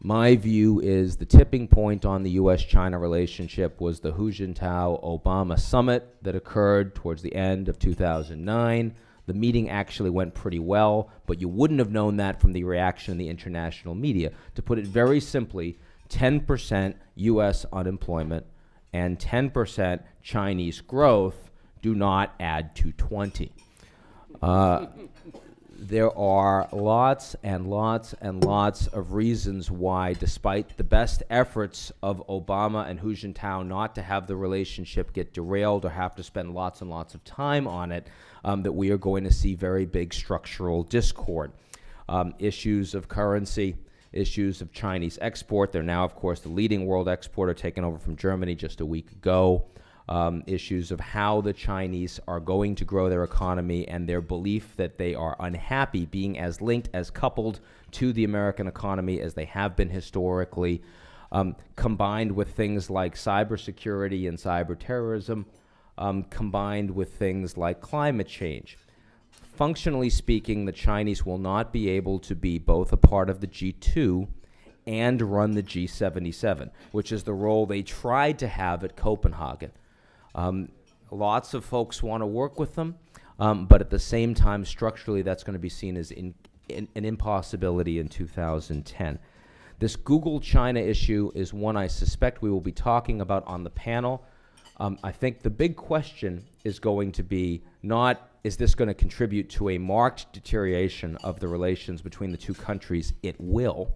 My view is the tipping point on the U.S.-China relationship was the Hu Jintao-Obama summit that occurred towards the end of 2009. The meeting actually went pretty well, but you wouldn't have known that from the reaction in the international media. To put it very simply, 10% U.S. unemployment and 10% Chinese growth do not add to 20. There are lots and lots and lots of reasons why, despite the best efforts of Obama and Hu Jintao not to have the relationship get derailed or have to spend lots and lots of time on it, that we are going to see very big structural discord. Issues of currency, issues of Chinese export. They're now, of course, the leading world exporter, taken over from Germany just a week ago. Issues of how the Chinese are going to grow their economy and their belief that they are unhappy being as linked, as coupled to the American economy as they have been historically, combined with things like cybersecurity and cyber terrorism, combined with things like climate change. Functionally speaking, the Chinese will not be able to be both a part of the G2 and run the G77, which is the role they tried to have at Copenhagen. Lots of folks want to work with them, but at the same time, structurally, that's going to be seen as an impossibility in 2010. This Google-China issue is one I suspect we will be talking about on the panel. I think the big question is going to be not, is this going to contribute to a marked deterioration of the relations between the two countries? It will.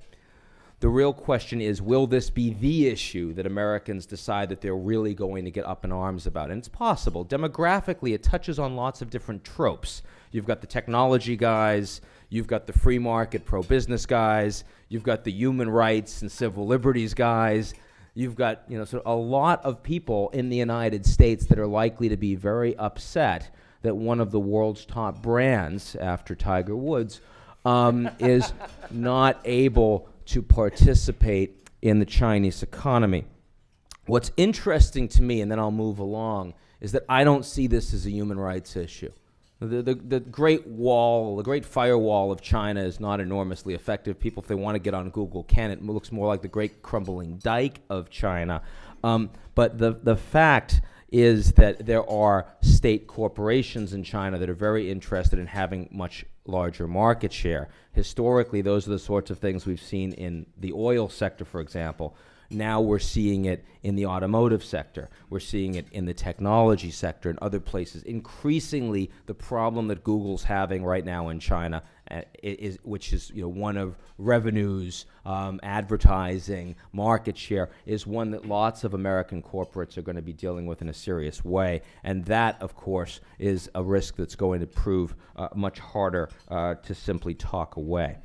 The real question is, will this be the issue that Americans decide that they're really going to get up in arms about? And it's possible. Demographically, it touches on lots of different tropes. You've got the technology guys, you've got the free market pro-business guys, you've got the human rights and civil liberties guys, you've got sort of a lot of people in the United States that are likely to be very upset that one of the world's top brands, after Tiger Woods, is not able to participate in the Chinese economy. What's interesting to me, and then I'll move along, is that I don't see this as a human rights issue. The Great Wall, the Great Firewall of China is not enormously effective. People, if they want to get on Google, can. It looks more like the Great Crumbling Dike of China. But the fact is that there are state corporations in China that are very interested in having much larger market share. Historically, those are the sorts of things we've seen in the oil sector, for example. Now we're seeing it in the automotive sector. We're seeing it in the technology sector and other places. Increasingly, the problem that Google's having right now in China, which is one of revenues, advertising, market share, is one that lots of American corporates are going to be dealing with in a serious way. And that, of course, is a risk that's going to prove much harder to simply talk away.